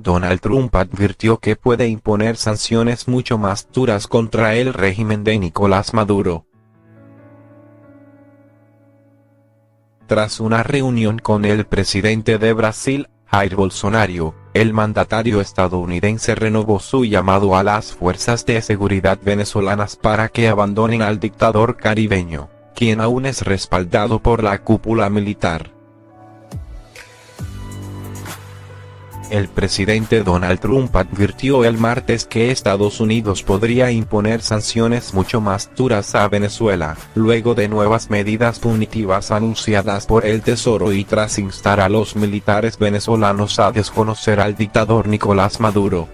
Donald Trump advirtió que puede imponer sanciones mucho más duras contra el régimen de Nicolás Maduro. Tras una reunión con el presidente de Brasil, Jair Bolsonaro, el mandatario estadounidense renovó su llamado a las fuerzas de seguridad venezolanas para que abandonen al dictador caribeño, quien aún es respaldado por la cúpula militar. El presidente Donald Trump advirtió el martes que Estados Unidos podría imponer sanciones mucho más duras a Venezuela, luego de nuevas medidas punitivas anunciadas por el Tesoro y tras instar a los militares venezolanos a desconocer al dictador Nicolás Maduro.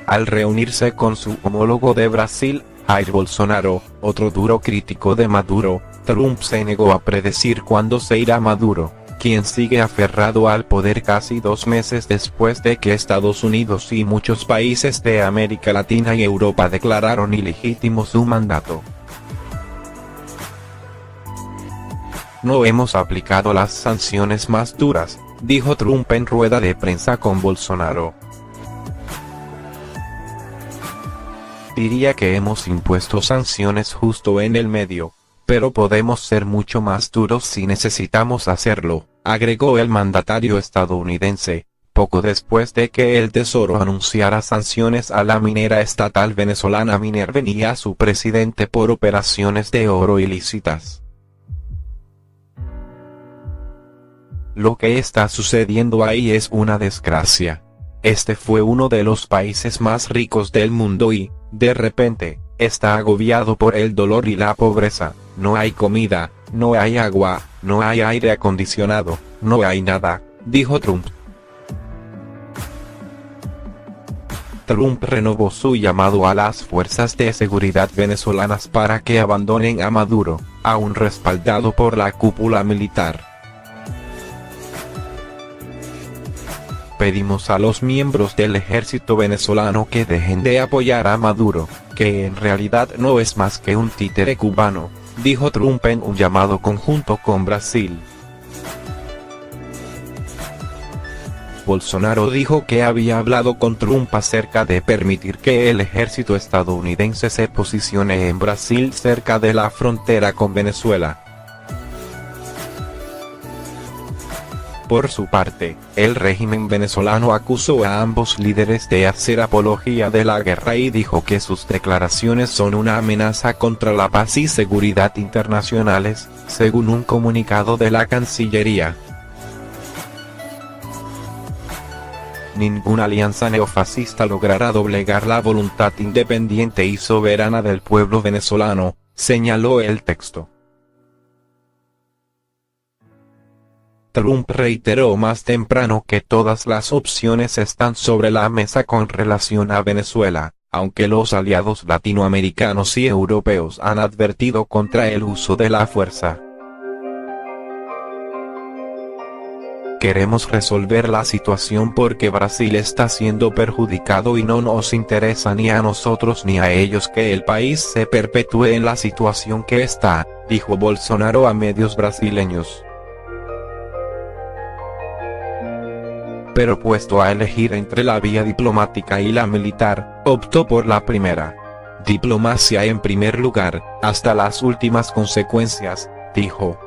Al reunirse con su homólogo de Brasil, Jair Bolsonaro, otro duro crítico de Maduro, Trump se negó a predecir cuándo se irá Maduro, quien sigue aferrado al poder casi 2 meses después de que Estados Unidos y muchos países de América Latina y Europa declararon ilegítimo su mandato. No hemos aplicado las sanciones más duras, dijo Trump en rueda de prensa con Bolsonaro. Diría que hemos impuesto sanciones justo en el medio, pero podemos ser mucho más duros si necesitamos hacerlo, agregó el mandatario estadounidense, poco después de que el Tesoro anunciara sanciones a la minera estatal venezolana Minerven y a su presidente por operaciones de oro ilícitas. Lo que está sucediendo ahí es una desgracia. Este fue uno de los países más ricos del mundo y, de repente, está agobiado por el dolor y la pobreza. No hay comida, no hay agua, no hay aire acondicionado, no hay nada, dijo Trump. Trump renovó su llamado a las fuerzas de seguridad venezolanas para que abandonen a Maduro, aún respaldado por la cúpula militar. Pedimos a los miembros del ejército venezolano que dejen de apoyar a Maduro, que en realidad no es más que un títere cubano, dijo Trump en un llamado conjunto con Brasil. Bolsonaro dijo que había hablado con Trump acerca de permitir que el ejército estadounidense se posicione en Brasil cerca de la frontera con Venezuela. Por su parte, el régimen venezolano acusó a ambos líderes de hacer apología de la guerra y dijo que sus declaraciones son una amenaza contra la paz y seguridad internacionales, según un comunicado de la Cancillería. Ninguna alianza neofascista logrará doblegar la voluntad independiente y soberana del pueblo venezolano, señaló el texto. Trump reiteró más temprano que todas las opciones están sobre la mesa con relación a Venezuela, aunque los aliados latinoamericanos y europeos han advertido contra el uso de la fuerza. Queremos resolver la situación porque Brasil está siendo perjudicado y no nos interesa ni a nosotros ni a ellos que el país se perpetúe en la situación que está, dijo Bolsonaro a medios brasileños. Pero puesto a elegir entre la vía diplomática y la militar, optó por la primera. Diplomacia en primer lugar, hasta las últimas consecuencias, dijo.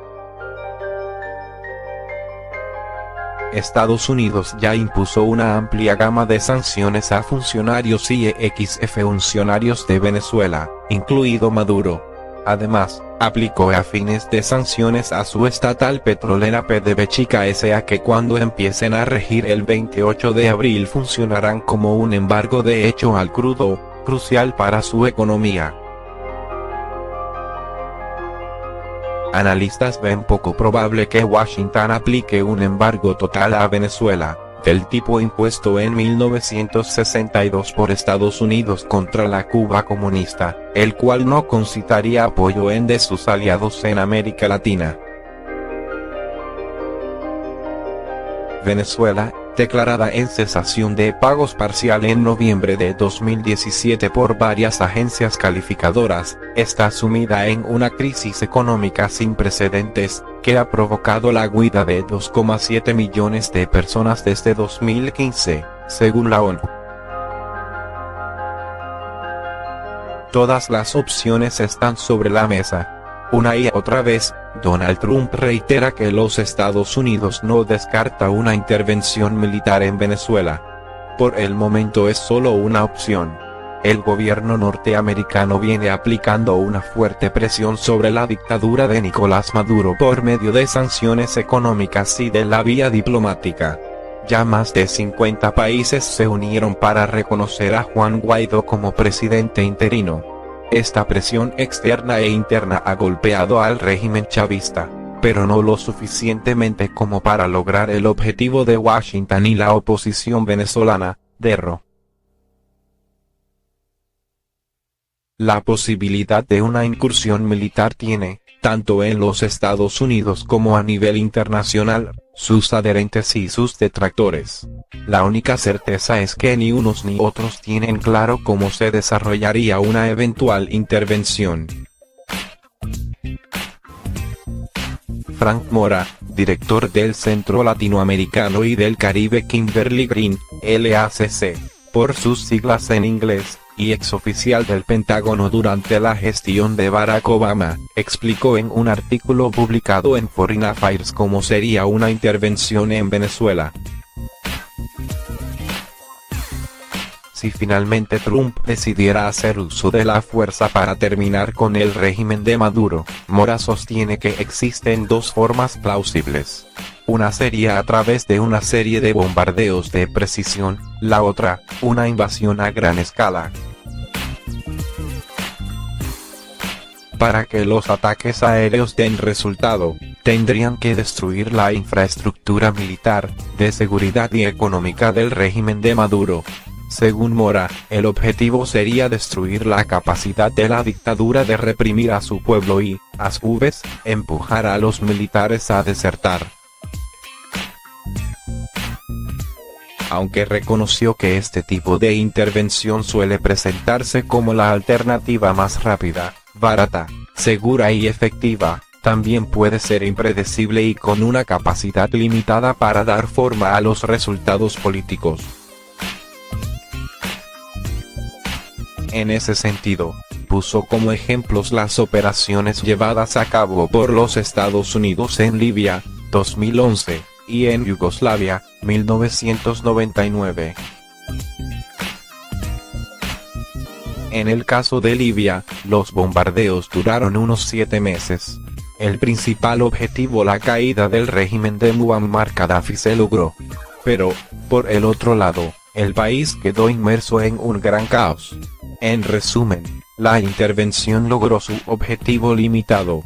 Estados Unidos ya impuso una amplia gama de sanciones a funcionarios y exfuncionarios de Venezuela, incluido Maduro. Además, aplicó afines de sanciones a su estatal petrolera PDVSA S.A. que cuando empiecen a regir el 28 de abril funcionarán como un embargo de hecho al crudo, crucial para su economía. Analistas ven poco probable que Washington aplique un embargo total a Venezuela, del tipo impuesto en 1962 por Estados Unidos contra la Cuba comunista, el cual no concitaría apoyo de sus aliados en América Latina. Venezuela, declarada en cesación de pagos parcial en noviembre de 2017 por varias agencias calificadoras, está sumida en una crisis económica sin precedentes, que ha provocado la huida de 2,7 millones de personas desde 2015, según la ONU. Todas las opciones están sobre la mesa. Una y otra vez, Donald Trump reitera que los Estados Unidos no descarta una intervención militar en Venezuela. Por el momento es solo una opción. El gobierno norteamericano viene aplicando una fuerte presión sobre la dictadura de Nicolás Maduro por medio de sanciones económicas y de la vía diplomática. Ya más de 50 países se unieron para reconocer a Juan Guaidó como presidente interino. Esta presión externa e interna ha golpeado al régimen chavista, pero no lo suficientemente como para lograr el objetivo de Washington y la oposición venezolana, DERRO. La posibilidad de una incursión militar tiene, tanto en los Estados Unidos como a nivel internacional, sus adherentes y sus detractores. La única certeza es que ni unos ni otros tienen claro cómo se desarrollaría una eventual intervención. Frank Mora, director del Centro Latinoamericano y del Caribe Kimberly Green, LACC, por sus siglas en inglés, y exoficial del Pentágono durante la gestión de Barack Obama, explicó en un artículo publicado en Foreign Affairs cómo sería una intervención en Venezuela. Si finalmente Trump decidiera hacer uso de la fuerza para terminar con el régimen de Maduro, Mora sostiene que existen dos formas plausibles. Una sería a través de una serie de bombardeos de precisión, la otra, una invasión a gran escala. Para que los ataques aéreos den resultado, tendrían que destruir la infraestructura militar, de seguridad y económica del régimen de Maduro. Según Mora, el objetivo sería destruir la capacidad de la dictadura de reprimir a su pueblo y, a su vez, empujar a los militares a desertar. Aunque reconoció que este tipo de intervención suele presentarse como la alternativa más rápida, barata, segura y efectiva, también puede ser impredecible y con una capacidad limitada para dar forma a los resultados políticos. En ese sentido, puso como ejemplos las operaciones llevadas a cabo por los Estados Unidos en Libia, 2011, y en Yugoslavia, 1999. En el caso de Libia, los bombardeos duraron unos 7 meses. El principal objetivo, la caída del régimen de Muammar Gaddafi, se logró. Pero, por el otro lado, el país quedó inmerso en un gran caos. En resumen, la intervención logró su objetivo limitado.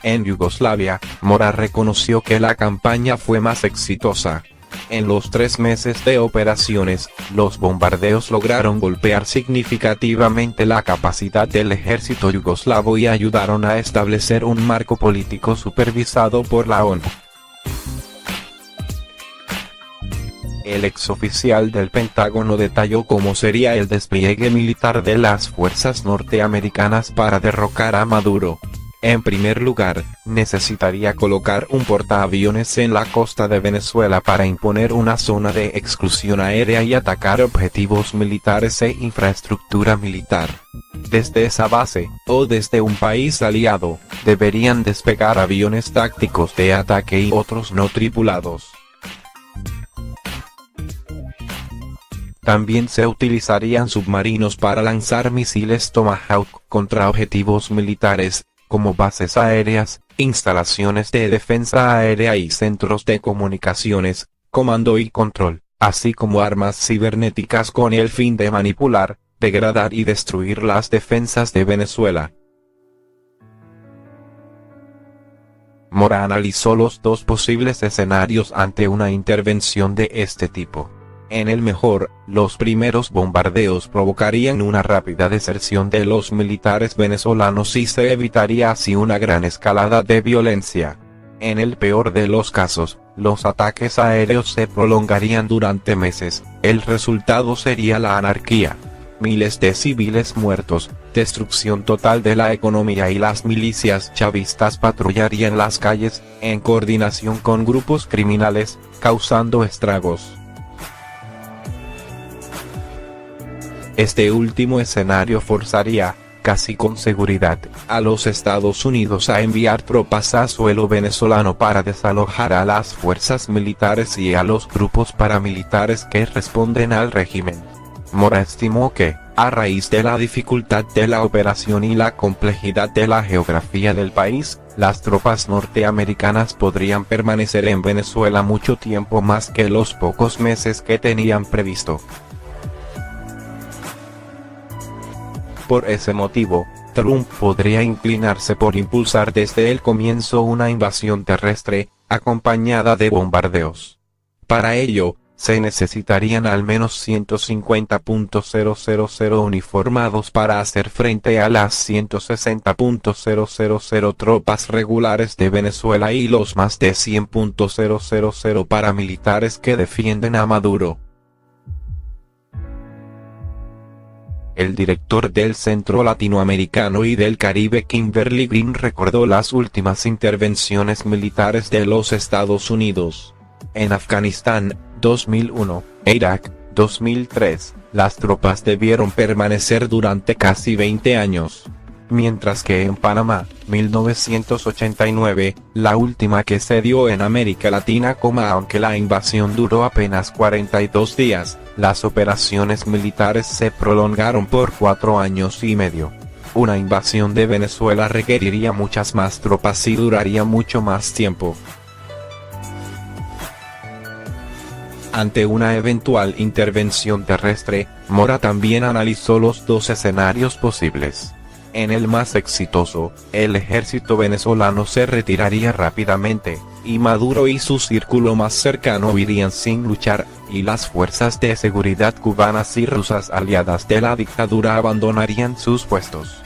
En Yugoslavia, Mora reconoció que la campaña fue más exitosa. En los 3 meses de operaciones, los bombardeos lograron golpear significativamente la capacidad del ejército yugoslavo y ayudaron a establecer un marco político supervisado por la ONU. El exoficial del Pentágono detalló cómo sería el despliegue militar de las fuerzas norteamericanas para derrocar a Maduro. En primer lugar, necesitaría colocar un portaaviones en la costa de Venezuela para imponer una zona de exclusión aérea y atacar objetivos militares e infraestructura militar. Desde esa base, o desde un país aliado, deberían despegar aviones tácticos de ataque y otros no tripulados. También se utilizarían submarinos para lanzar misiles Tomahawk contra objetivos militares, como bases aéreas, instalaciones de defensa aérea y centros de comunicaciones, comando y control, así como armas cibernéticas con el fin de manipular, degradar y destruir las defensas de Venezuela. Mora analizó los dos posibles escenarios ante una intervención de este tipo. En el mejor, los primeros bombardeos provocarían una rápida deserción de los militares venezolanos y se evitaría así una gran escalada de violencia. En el peor de los casos, los ataques aéreos se prolongarían durante meses. El resultado sería la anarquía. Miles de civiles muertos, destrucción total de la economía y las milicias chavistas patrullarían las calles, en coordinación con grupos criminales, causando estragos. Este último escenario forzaría, casi con seguridad, a los Estados Unidos a enviar tropas a suelo venezolano para desalojar a las fuerzas militares y a los grupos paramilitares que responden al régimen. Mora estimó que, a raíz de la dificultad de la operación y la complejidad de la geografía del país, las tropas norteamericanas podrían permanecer en Venezuela mucho tiempo más que los pocos meses que tenían previsto. Por ese motivo, Trump podría inclinarse por impulsar desde el comienzo una invasión terrestre, acompañada de bombardeos. Para ello, se necesitarían al menos 150.000 uniformados para hacer frente a las 160.000 tropas regulares de Venezuela y los más de 100.000 paramilitares que defienden a Maduro. El director del Centro Latinoamericano y del Caribe Kimberly Green recordó las últimas intervenciones militares de los Estados Unidos. En Afganistán, 2001, e Irak, 2003, las tropas debieron permanecer durante casi 20 años. Mientras que en Panamá, 1989, la última que se dio en América Latina, aunque la invasión duró apenas 42 días, las operaciones militares se prolongaron por 4 años y medio. Una invasión de Venezuela requeriría muchas más tropas y duraría mucho más tiempo. Ante una eventual intervención terrestre, Mora también analizó los dos escenarios posibles. En el más exitoso, el ejército venezolano se retiraría rápidamente, y Maduro y su círculo más cercano irían sin luchar, y las fuerzas de seguridad cubanas y rusas aliadas de la dictadura abandonarían sus puestos.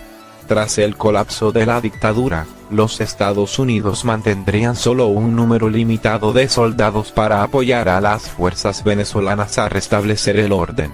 Tras el colapso de la dictadura, los Estados Unidos mantendrían solo un número limitado de soldados para apoyar a las fuerzas venezolanas a restablecer el orden.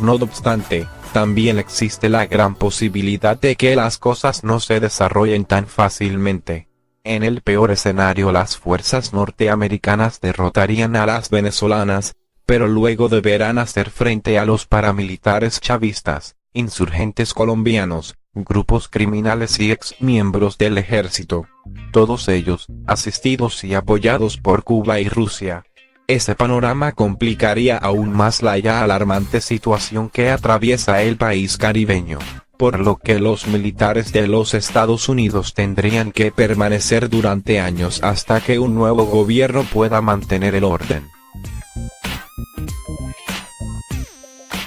No obstante, también existe la gran posibilidad de que las cosas no se desarrollen tan fácilmente. En el peor escenario, las fuerzas norteamericanas derrotarían a las venezolanas, pero luego deberán hacer frente a los paramilitares chavistas, insurgentes colombianos, grupos criminales y exmiembros del ejército. Todos ellos, asistidos y apoyados por Cuba y Rusia. Ese panorama complicaría aún más la ya alarmante situación que atraviesa el país caribeño, por lo que los militares de los Estados Unidos tendrían que permanecer durante años hasta que un nuevo gobierno pueda mantener el orden.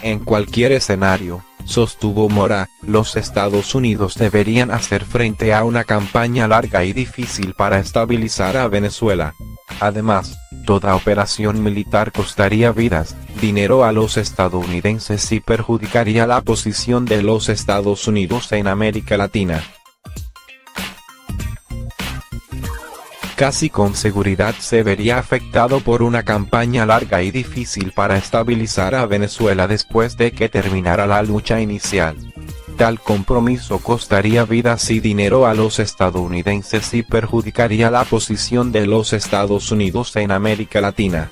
En cualquier escenario, sostuvo Mora, los Estados Unidos deberían hacer frente a una campaña larga y difícil para estabilizar a Venezuela. Además, toda operación militar costaría vidas, dinero a los estadounidenses y perjudicaría la posición de los Estados Unidos en América Latina. Casi con seguridad se vería afectado por una campaña larga y difícil para estabilizar a Venezuela después de que terminara la lucha inicial. Tal compromiso costaría vidas y dinero a los estadounidenses y perjudicaría la posición de los Estados Unidos en América Latina.